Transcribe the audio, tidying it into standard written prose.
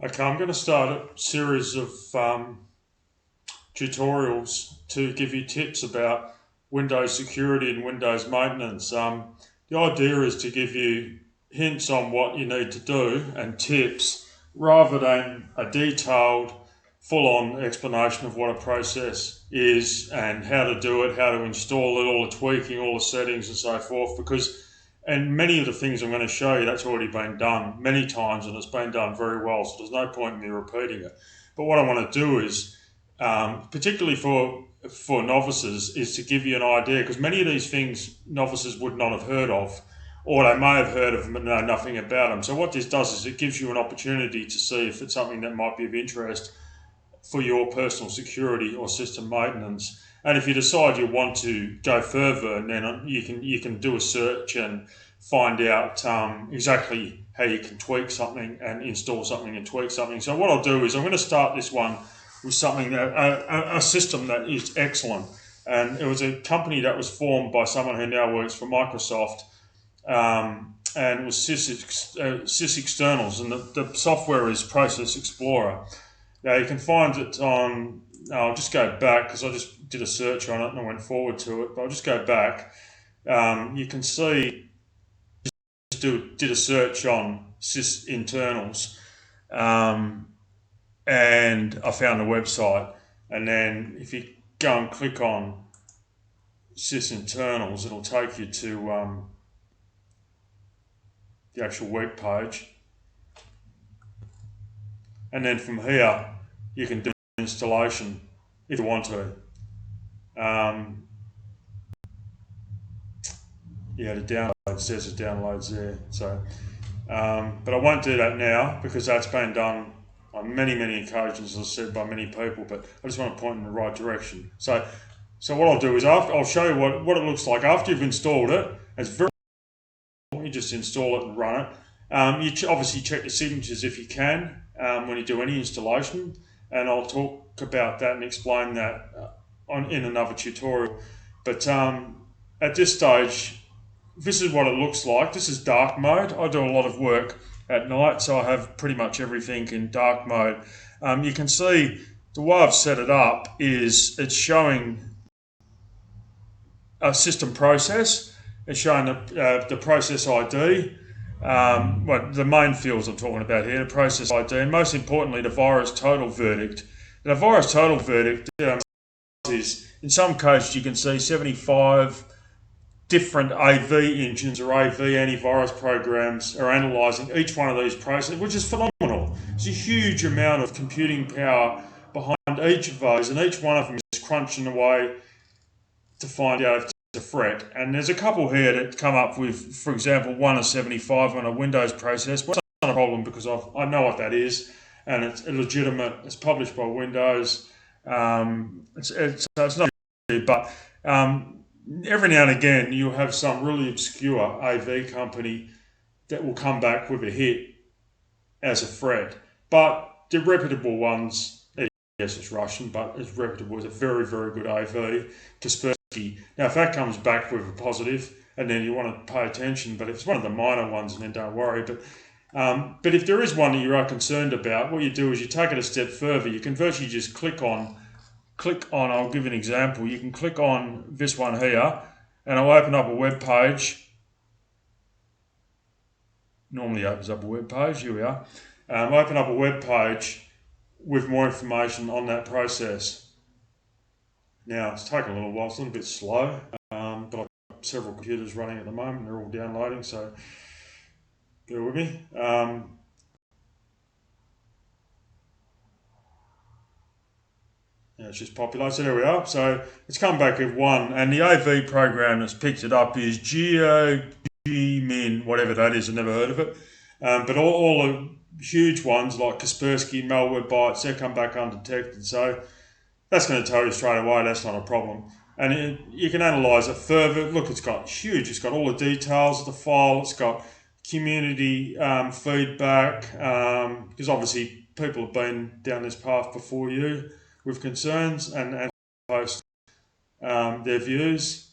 Okay, I'm going to start a series of tutorials to give you tips about Windows security and Windows maintenance. The idea is to give you hints on what you need to do and tips rather than a detailed, full-on explanation of what a process is and how to do it, how to install it, all the tweaking, all the settings and so forth, and many of the things I'm going to show you, that's already been done many times and it's been done very well, so there's no point in me repeating it. But what I want to do is, particularly for novices, is to give you an idea, because many of these things novices would not have heard of, or they may have heard of them but know nothing about them. So what this does is it gives you an opportunity to see if it's something that might be of interest for your personal security or system maintenance. And if you decide you want to go further, then you can do a search and find out exactly how you can tweak something and install something and tweak something. So what I'll do is I'm going to start this one with something that a system that is excellent. And it was a company that was formed by someone who now works for Microsoft, and it was Sys Externals, and the software is Process Explorer. Now you can find it on, I'll just go back because I just did a search on it and I went forward to it, but I'll just go back. You can see, did a search on Sys Internals, and I found the website. And then if you go and click on Sys Internals, it'll take you to the actual web page. And then from here, you can do installation if you want to. The download says it downloads there. So, but I won't do that now because that's been done on many occasions, as I said, by many people. But I just want to point in the right direction. So what I'll do is I'll show you what it looks like after you've installed it. It's very simple. You just install it and run it. You obviously check the signatures if you can when you do any installation, and I'll talk about that and explain that in another tutorial. But at this stage, this is what it looks like. This is dark mode. I do a lot of work at night, so I have pretty much everything in dark mode. You can see the way I've set it up is it's showing a system process. It's showing the process ID. The main fields I'm talking about here, the process ID, and most importantly, the VirusTotal verdict. And the VirusTotal verdict is, in some cases, you can see 75 different AV engines or AV antivirus programs are analysing each one of these processes, which is phenomenal. There's a huge amount of computing power behind each of those, and each one of them is crunching away to find out if a threat. And there's a couple here that come up with, for example, 1 of 75 on a Windows process. Well, it's not a problem because I know what that is, and it's legitimate. It's published by Windows. It's not, but every now and again you'll have some really obscure AV company that will come back with a hit as a threat. But the reputable ones, yes, it's Russian, but it's reputable. It's a very good AV. Kaspersky. Now, if that comes back with a positive, and then you want to pay attention, but if it's one of the minor ones, then don't worry. But if there is one that you are concerned about, what you do is you take it a step further. You can virtually just click on, I'll give you an example. You can click on this one here, and I'll open up a web page. Normally opens up a web page. Here we are. Open up a web page with more information on that process. Now, it's taking a little while. It's a little bit slow, but I've got several computers running at the moment. They're all downloading, so bear with me. It's just populated. So there we are. So it's come back with 1, and the AV program that's picked it up is GeoGmin, whatever that is. I've never heard of it. But all the huge ones like Kaspersky, Malwarebytes, they come back undetected. So that's going to tell you straight away that's not a problem. And you can analyse it further. Look, it's got huge. It's got all the details of the file. It's got community feedback, because obviously people have been down this path before you with concerns and post their views.